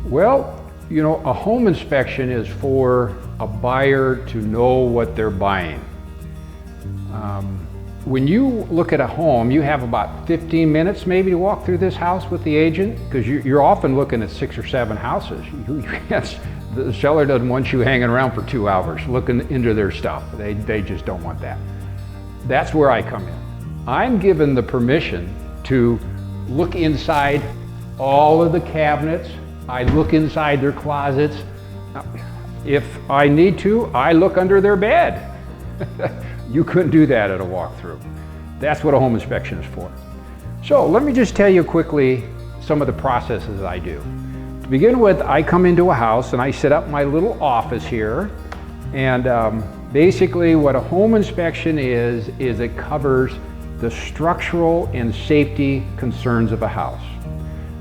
Well, you know, a home inspection is for a buyer to know what they're buying. When you look at a home, you have about 15 minutes maybe to walk through this house with the agent, because you're often looking at 6 or 7 houses. The seller doesn't want you hanging around for 2 hours looking into their stuff. They just don't want that. That's where I come in. I'm given the permission to look inside all of the cabinets. I look inside their closets. If I need to, I look under their bed. You couldn't do that at a walkthrough. That's what a home inspection is for. So let me just tell you quickly some of the processes I do. To begin with, I come into a house and I set up my little office here. And basically what a home inspection is it covers the structural and safety concerns of a house.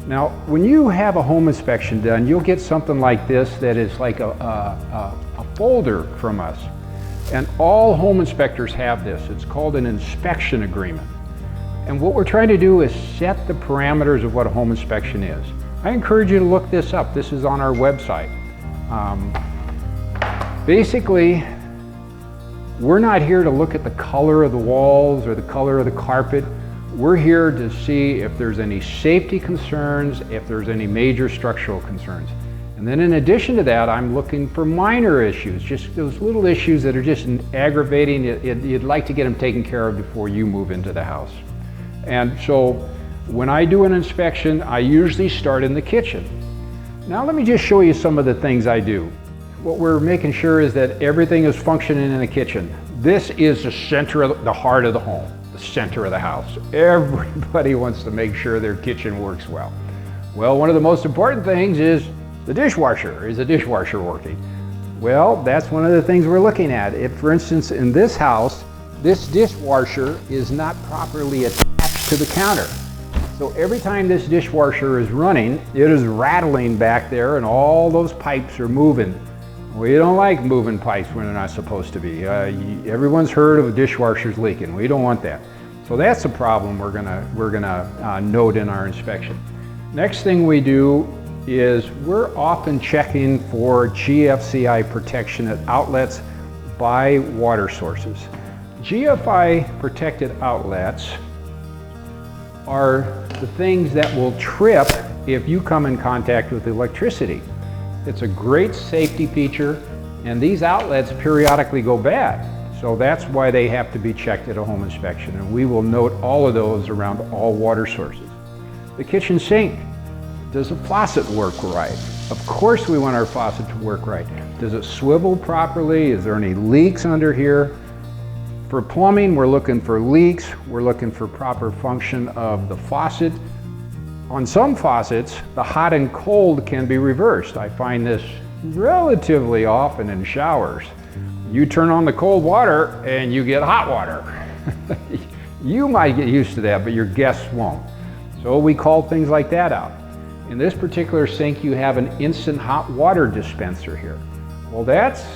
Now, when you have a home inspection done, you'll get something like this that is like a folder from us. And all home inspectors have this. It's called an inspection agreement. And what we're trying to do is set the parameters of what a home inspection is. I encourage you to look this up. This is on our website. Basically, we're not here to look at the color of the walls or the color of the carpet. We're here to see if there's any safety concerns, if there's any major structural concerns. And then in addition to that, I'm looking for minor issues, just those little issues that are just aggravating. You'd like to get them taken care of before you move into the house. And so when I do an inspection, I usually start in the kitchen. Now let me just show you some of the things I do. What we're making sure is that everything is functioning in the kitchen. This is the center of the heart of the home, the center of the house. Everybody wants to make sure their kitchen works well. Well, one of the most important things is the dishwasher. Is the dishwasher working? Well, that's one of the things we're looking at. If, for instance, in this house, this dishwasher is not properly attached to the counter. So every time this dishwasher is running, it is rattling back there and all those pipes are moving. We don't like moving pipes when they're not supposed to be. Everyone's heard of dishwashers leaking. We don't want that. So that's a problem we're gonna note in our inspection. Next thing we do is we're often checking for GFCI protection at outlets by water sources. GFI protected outlets are the things that will trip if you come in contact with electricity. It's a great safety feature, and these outlets periodically go bad. So that's why they have to be checked at a home inspection, and we will note all of those around all water sources. The kitchen sink. Does the faucet work right? Of course we want our faucet to work right. Does it swivel properly? Is there any leaks under here? For plumbing, we're looking for leaks. We're looking for proper function of the faucet. On some faucets, the hot and cold can be reversed. I find this relatively often in showers. You turn on the cold water and you get hot water. You might get used to that, but your guests won't. So we call things like that out. In this particular sink, you have an instant hot water dispenser here. Well, that's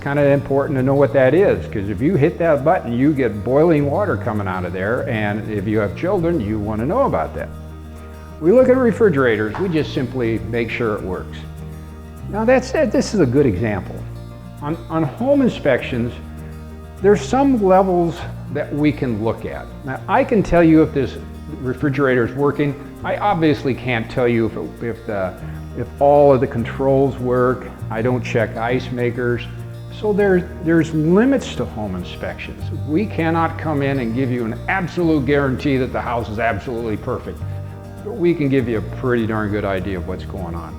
kind of important to know what that is, because if you hit that button, you get boiling water coming out of there, and if you have children, you want to know about that. We look at refrigerators. We just simply make sure it works. Now this is a good example. On home inspections, there's some levels that we can look at. Now, I can tell you if this refrigerator is working. I obviously can't tell you if all of the controls work. I don't check ice makers. So there's limits to home inspections. We cannot come in and give you an absolute guarantee that the house is absolutely perfect. But we can give you a pretty darn good idea of what's going on.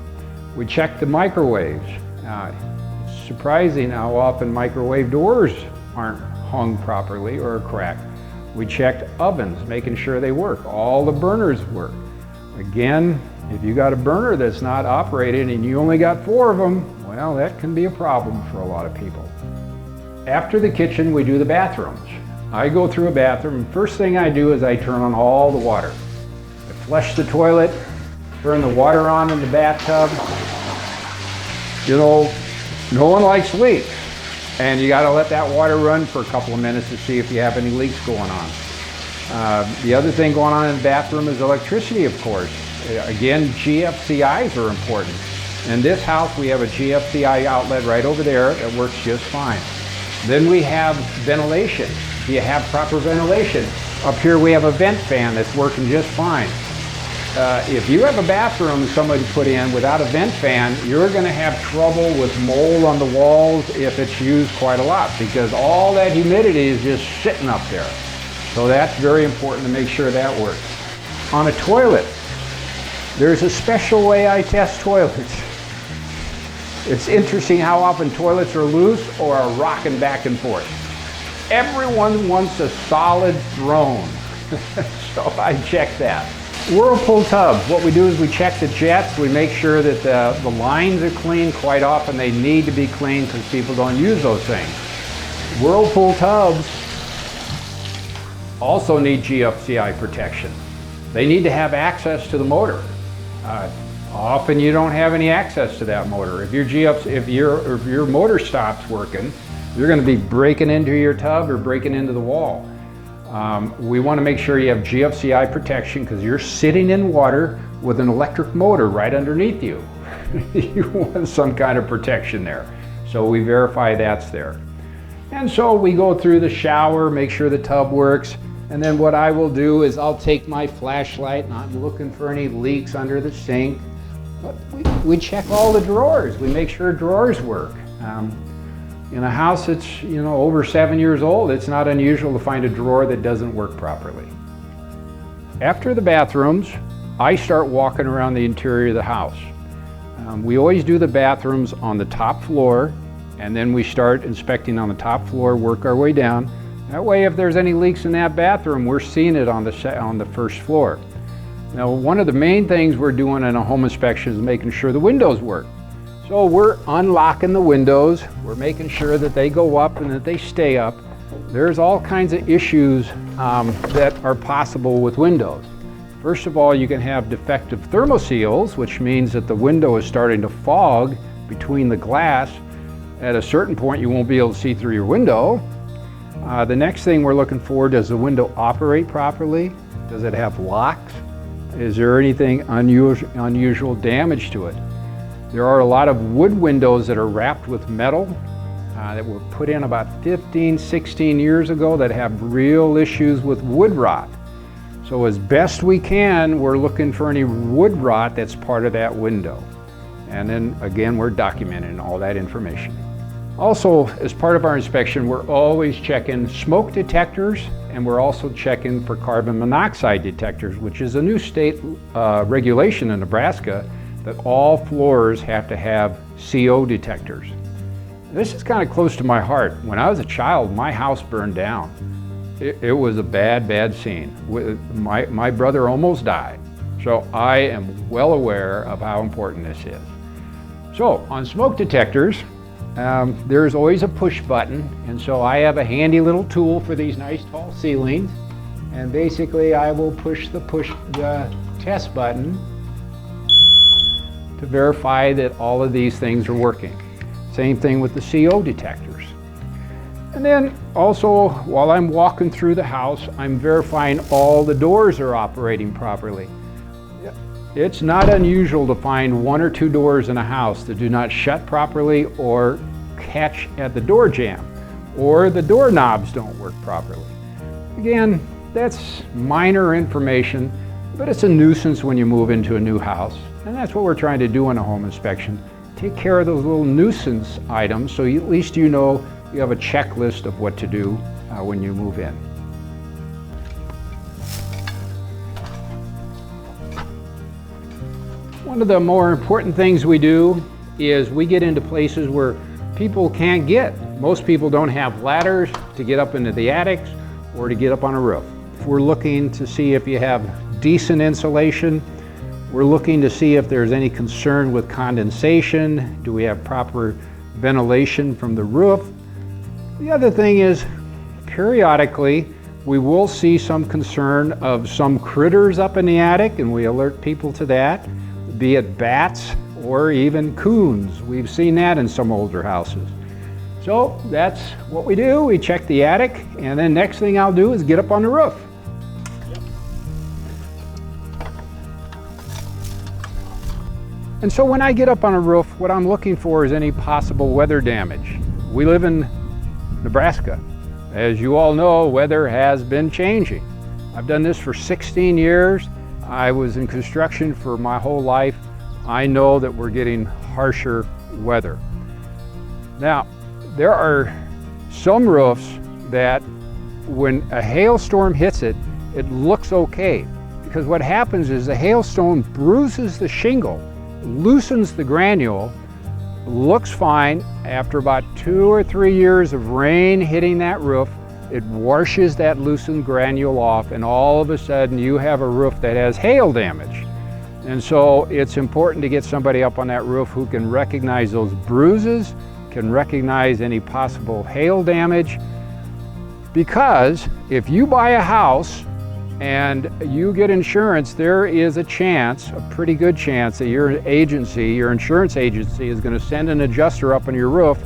We check the microwaves. It's surprising how often microwave doors aren't hung properly or cracked. We checked ovens, making sure they work. All the burners work. Again, if you got a burner that's not operating and you only got 4 of them, well, that can be a problem for a lot of people. After the kitchen, we do the bathrooms. I go through a bathroom, and first thing I do is I turn on all the water. I flush the toilet, turn the water on in the bathtub. You know, no one likes leaks. And you gotta let that water run for a couple of minutes to see if you have any leaks going on. The other thing going on in the bathroom is electricity, of course. Again, GFCIs are important. In this house, we have a GFCI outlet right over there that works just fine. Then we have ventilation. Do you have proper ventilation? Up here we have a vent fan that's working just fine. If you have a bathroom somebody put in without a vent fan, you're going to have trouble with mold on the walls if it's used quite a lot, because all that humidity is just sitting up there. So that's very important to make sure that works. On a toilet, there's a special way I test toilets. It's interesting how often toilets are loose or are rocking back and forth. Everyone wants a solid throne, so I check that. Whirlpool tubs, what we do is we check the jets, we make sure that the lines are clean. Quite often they need to be clean because people don't use those things. Whirlpool tubs also need GFCI protection. They need to have access to the motor. Often you don't have any access to that motor. If your motor stops working, you're going to be breaking into your tub or breaking into the wall. We want to make sure you have GFCI protection because you're sitting in water with an electric motor right underneath you. You want some kind of protection there. So we verify that's there. And so we go through the shower, make sure the tub works. And then what I will do is I'll take my flashlight and I'm looking for any leaks under the sink. But we check all the drawers. We make sure drawers work. In a house that's over 7 years old, it's not unusual to find a drawer that doesn't work properly. After the bathrooms, I start walking around the interior of the house. We always do the bathrooms on the top floor, and then we start inspecting on the top floor, work our way down. That way, if there's any leaks in that bathroom, we're seeing it on the first floor. Now, one of the main things we're doing in a home inspection is making sure the windows work. So we're unlocking the windows, we're making sure that they go up and that they stay up. There's all kinds of issues that are possible with windows. First of all, you can have defective thermoseals, which means that the window is starting to fog between the glass. At a certain point, you won't be able to see through your window. The next thing we're looking for, does the window operate properly? Does it have locks? Is there anything unusual damage to it? There are a lot of wood windows that are wrapped with metal that were put in about 15, 16 years ago that have real issues with wood rot. So as best we can, we're looking for any wood rot that's part of that window. And then again, we're documenting all that information. Also, as part of our inspection, we're always checking smoke detectors, and we're also checking for carbon monoxide detectors, which is a new state regulation in Nebraska that all floors have to have CO detectors. This is kind of close to my heart. When I was a child, my house burned down. It was a bad, bad scene. My brother almost died. So I am well aware of how important this is. So on smoke detectors, there's always a push button, and so I have a handy little tool for these nice tall ceilings, and basically I will push the test button to verify that all of these things are working. Same thing with the CO detectors. And then also, while I'm walking through the house, I'm verifying all the doors are operating properly. It's not unusual to find 1 or 2 doors in a house that do not shut properly or catch at the door jamb, or the doorknobs don't work properly. Again, that's minor information, but it's a nuisance when you move into a new house. And that's what we're trying to do in a home inspection. Take care of those little nuisance items so at least you know you have a checklist of what to do when you move in. One of the more important things we do is we get into places where people can't get. Most people don't have ladders to get up into the attics or to get up on a roof. We're looking to see if you have decent insulation. We're looking to see if there's any concern with condensation. Do we have proper ventilation from the roof? The other thing is, periodically, we will see some concern of some critters up in the attic, and we alert people to that. Be it bats or even coons. We've seen that in some older houses. So that's what we do. We check the attic, and then next thing I'll do is get up on the roof. And so when I get up on a roof, what I'm looking for is any possible weather damage. We live in Nebraska. As you all know, weather has been changing. I've done this for 16 years. I was in construction for my whole life. I know that we're getting harsher weather. Now, there are some roofs that when a hailstorm hits it, it looks okay. Because what happens is the hailstone bruises the shingle, loosens the granule, looks fine. After about 2 or 3 years of rain hitting that roof, it washes that loosened granule off, and all of a sudden you have a roof that has hail damage. And so it's important to get somebody up on that roof who can recognize those bruises, can recognize any possible hail damage. Because if you buy a house and you get insurance, there is a chance, a pretty good chance, that your agency, your insurance agency, is going to send an adjuster up on your roof.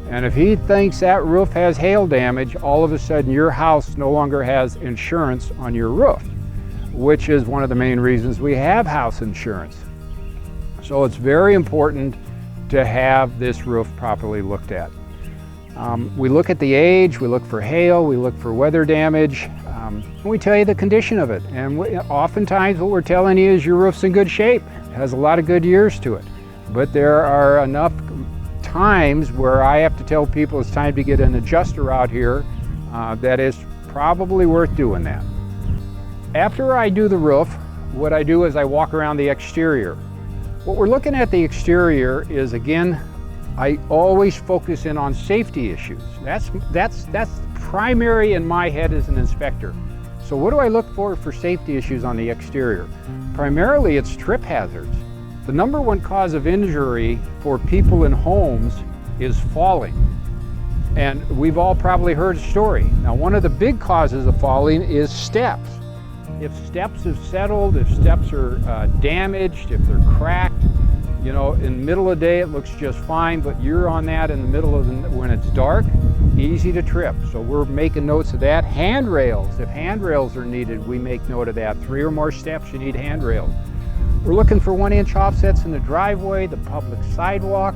And if he thinks that roof has hail damage, all of a sudden your house no longer has insurance on your roof, which is one of the main reasons we have house insurance. So it's very important to have this roof properly looked at. We look at the age, we look for hail, we look for weather damage, and we tell you the condition of it. And oftentimes what we're telling you is your roof's in good shape. It has a lot of good years to it. But there are enough times where I have to tell people it's time to get an adjuster out here that is probably worth doing that. After I do the roof, what I do is I walk around the exterior. What we're looking at the exterior is, again, I always focus in on safety issues. That's primary in my head as an inspector. So what do I look for safety issues on the exterior? Primarily it's trip hazards. The number one cause of injury for people in homes is falling. And we've all probably heard a story. Now, one of the big causes of falling is steps. If steps have settled, if steps are damaged, if they're cracked, you know, in the middle of the day it looks just fine, but you're on that in the middle of when it's dark, easy to trip. So we're making notes of that. Handrails, if handrails are needed, we make note of that. 3 or more steps, you need handrails. We're looking for 1-inch offsets in the driveway, the public sidewalk.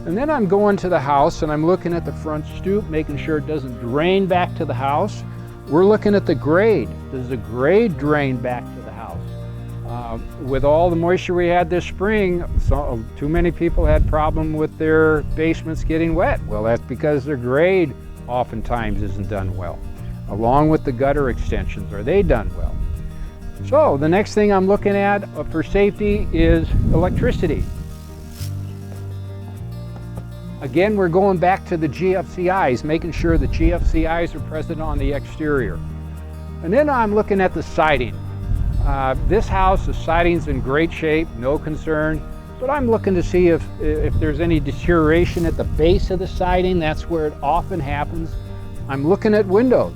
And then I'm going to the house and I'm looking at the front stoop, making sure it doesn't drain back to the house. We're looking at the grade. Does the grade drain back to the house? With all the moisture we had this spring, too many people had problem with their basements getting wet. Well, that's because their grade oftentimes isn't done well. Along with the gutter extensions, are they done well? So the next thing I'm looking at for safety is electricity. Again, we're going back to the GFCIs, making sure the GFCIs are present on the exterior. And then I'm looking at the siding. This house, the siding's in great shape, no concern, but I'm looking to see if there's any deterioration at the base of the siding. That's where it often happens. I'm looking at windows.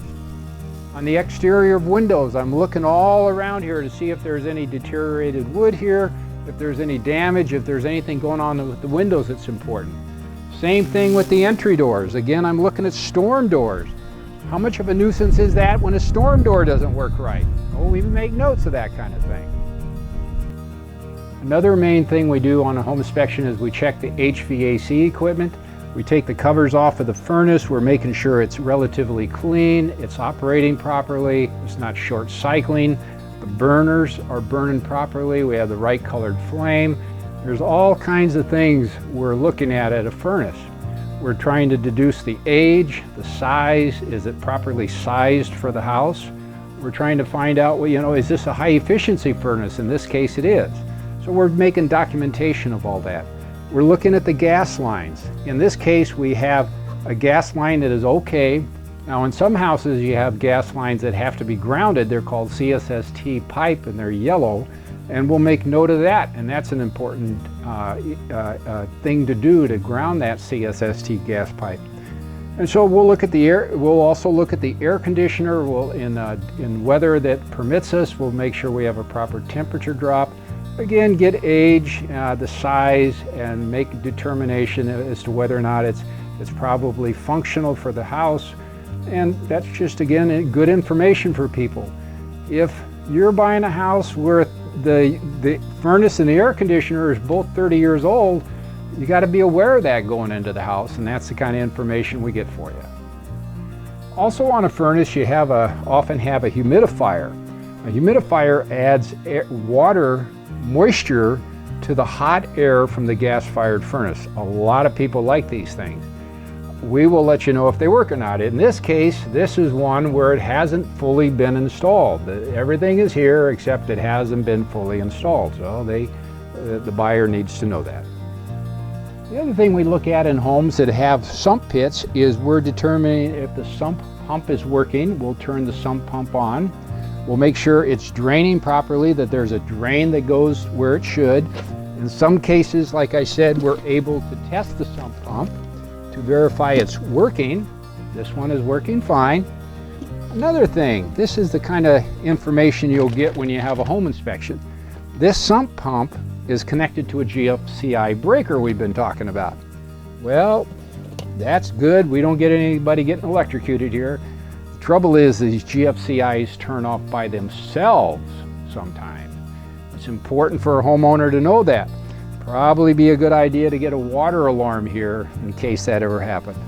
On the exterior of windows, I'm looking all around here to see if there's any deteriorated wood here, if there's any damage, if there's anything going on with the windows that's important. Same thing with the entry doors. Again, I'm looking at storm doors. How much of a nuisance is that when a storm door doesn't work right? Oh, we make notes of that kind of thing. Another main thing we do on a home inspection is we check the HVAC equipment. We take the covers off of the furnace. We're making sure it's relatively clean, it's operating properly, it's not short cycling. The burners are burning properly. We have the right colored flame. There's all kinds of things we're looking at a furnace. We're trying to deduce the age, the size. Is it properly sized for the house? We're trying to find out, well, you know, is this a high efficiency furnace? In this case, it is. So we're making documentation of all that. We're looking at the gas lines. In this case, we have a gas line that is okay. Now, in some houses, you have gas lines that have to be grounded. They're called CSST pipe, and they're yellow. And we'll make note of that. And that's an important thing to do, to ground that CSST gas pipe. And so we'll look at the air. We'll also look at the air conditioner. We'll, in weather that permits us, we'll make sure we have a proper temperature drop. Again, get age, the size, and make a determination as to whether or not it's probably functional for the house. And that's just, again, good information for people. If you're buying a house worth the furnace and the air conditioner is both 30 years old, you got to be aware of that going into the house, and that's the kind of information we get for you. Also on a furnace, you often have a humidifier. A humidifier adds water moisture to the hot air from the gas-fired furnace. A lot of people like these things. We will let you know if they work or not. In this case, this is one where it hasn't fully been installed. Everything is here except it hasn't been fully installed. So the buyer needs to know that. The other thing we look at in homes that have sump pits is we're determining if the sump pump is working. We'll turn the sump pump on. We'll make sure it's draining properly, that there's a drain that goes where it should. In some cases, like I said, we're able to test the sump pump to verify it's working. This one is working fine. Another thing, this is the kind of information you'll get when you have a home inspection. This sump pump is connected to a GFCI breaker we've been talking about. Well, that's good. We don't get anybody getting electrocuted here. The trouble is these GFCIs turn off by themselves sometimes. It's important for a homeowner to know that. Probably be a good idea to get a water alarm here in case that ever happened.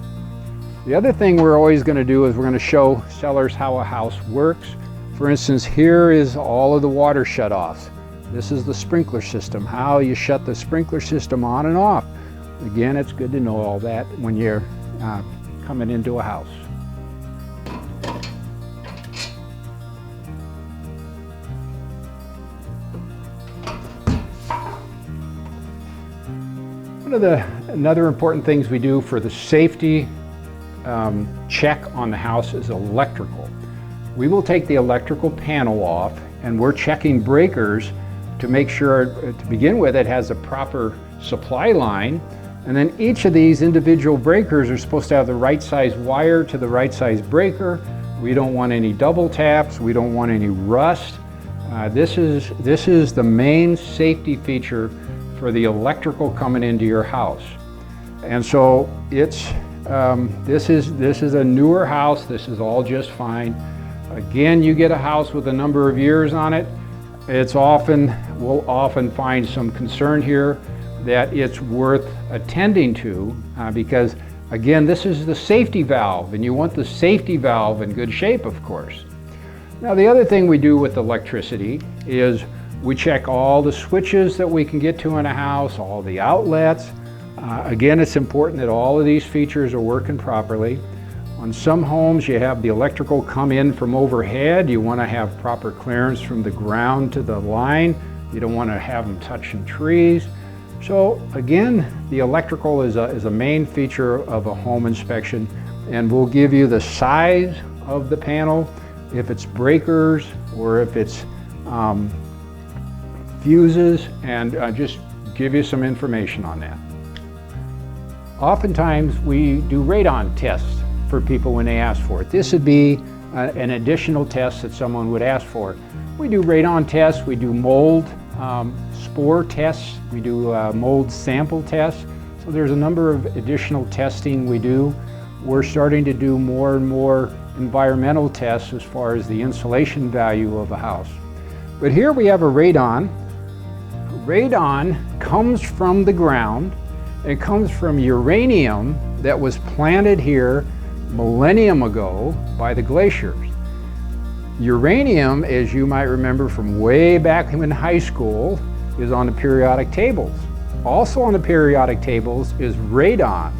The other thing we're always going to do is we're going to show sellers how a house works. For instance, here is all of the water shutoffs. This is the sprinkler system, how you shut the sprinkler system on and off. Again, it's good to know all that when you're coming into a house. Another important things we do for the safety check on the house is electrical. We will take the electrical panel off and we're checking breakers to make sure, to begin with, it has a proper supply line, and then each of these individual breakers are supposed to have the right size wire to the right size breaker. We don't want any double taps, we don't want any rust. This is the main safety feature for the electrical coming into your house. And so it's this is a newer house. This is all just fine. Again, you get a house with a number of years on it. We'll often find some concern here that it's worth attending to because again, this is the safety valve, and you want the safety valve in good shape, of course. Now, the other thing we do with electricity is we check all the switches that we can get to in a house, all the outlets. Again, it's important that all of these features are working properly. On some homes, you have the electrical come in from overhead. You want to have proper clearance from the ground to the line. You don't want to have them touching trees. So again, the electrical is a main feature of a home inspection, and we'll give you the size of the panel, if it's breakers or if it's fuses, and just give you some information on that. Oftentimes we do radon tests for people when they ask for it. This would be an additional test that someone would ask for. We do radon tests, we do mold spore tests, we do mold sample tests. So there's a number of additional testing we do. We're starting to do more and more environmental tests as far as the insulation value of a house. But here we have a radon. Radon comes from the ground. It comes from uranium that was planted here millennium ago by the glaciers. Uranium, as you might remember from way back in high school, is on the periodic tables. Also on the periodic tables is radon.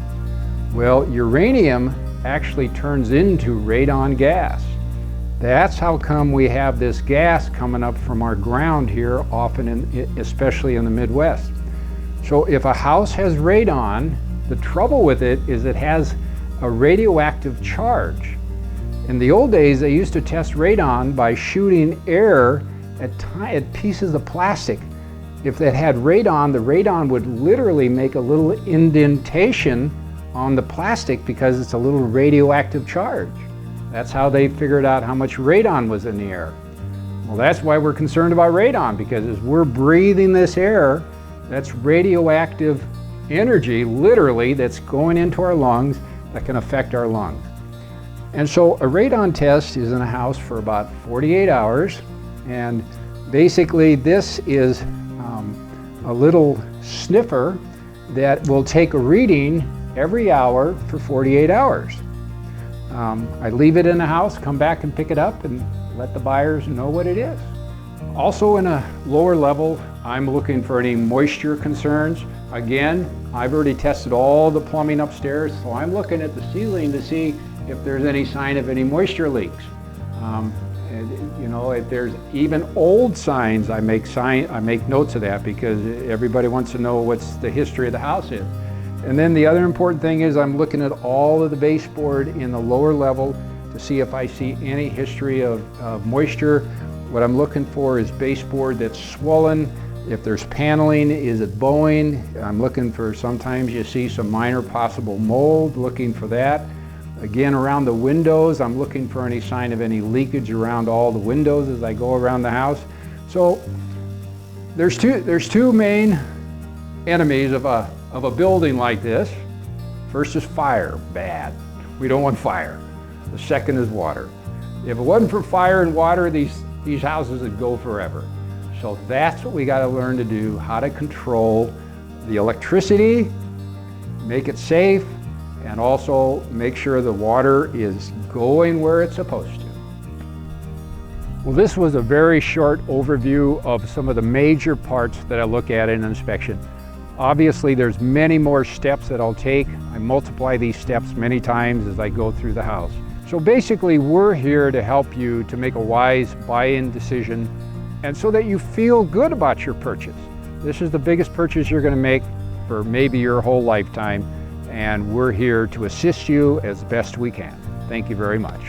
Well, uranium actually turns into radon gas. That's how come we have this gas coming up from our ground here, often especially in the Midwest. So if a house has radon, the trouble with it is it has a radioactive charge. In the old days, they used to test radon by shooting air at pieces of plastic. If it had radon, the radon would literally make a little indentation on the plastic because it's a little radioactive charge. That's how they figured out how much radon was in the air. Well, that's why we're concerned about radon, because as we're breathing this air, that's radioactive energy, literally, that's going into our lungs that can affect our lungs. And so a radon test is in a house for about 48 hours, and Basically, this is a little sniffer that will take a reading every hour for 48 hours. I leave it in the house, come back and pick it up and let the buyers know what it is. Also in a lower level, I'm looking for any moisture concerns. Again, I've already tested all the plumbing upstairs, so I'm looking at the ceiling to see if there's any sign of any moisture leaks. You know, if there's even old signs, I make notes of that because everybody wants to know what's the history of the house is. And then the other important thing is I'm looking at all of the baseboard in the lower level to see if I see any history of moisture. What I'm looking for is baseboard that's swollen. If there's paneling, is it bowing? I'm looking for, sometimes you see some minor possible mold, looking for that. Again, around the windows, I'm looking for any sign of any leakage around all the windows as I go around the house. So there's two main enemies of a building like this. First is fire, bad. We don't want fire. The second is water. If it wasn't for fire and water, these houses would go forever. So that's what we got to learn to do, how to control the electricity, make it safe, and also make sure the water is going where it's supposed to. Well, this was a very short overview of some of the major parts that I look at in an inspection. Obviously, there's many more steps that I'll take. I multiply these steps many times as I go through the house. So basically, we're here to help you to make a wise buy-in decision and so that you feel good about your purchase. This is the biggest purchase you're going to make for maybe your whole lifetime, and we're here to assist you as best we can. Thank you very much.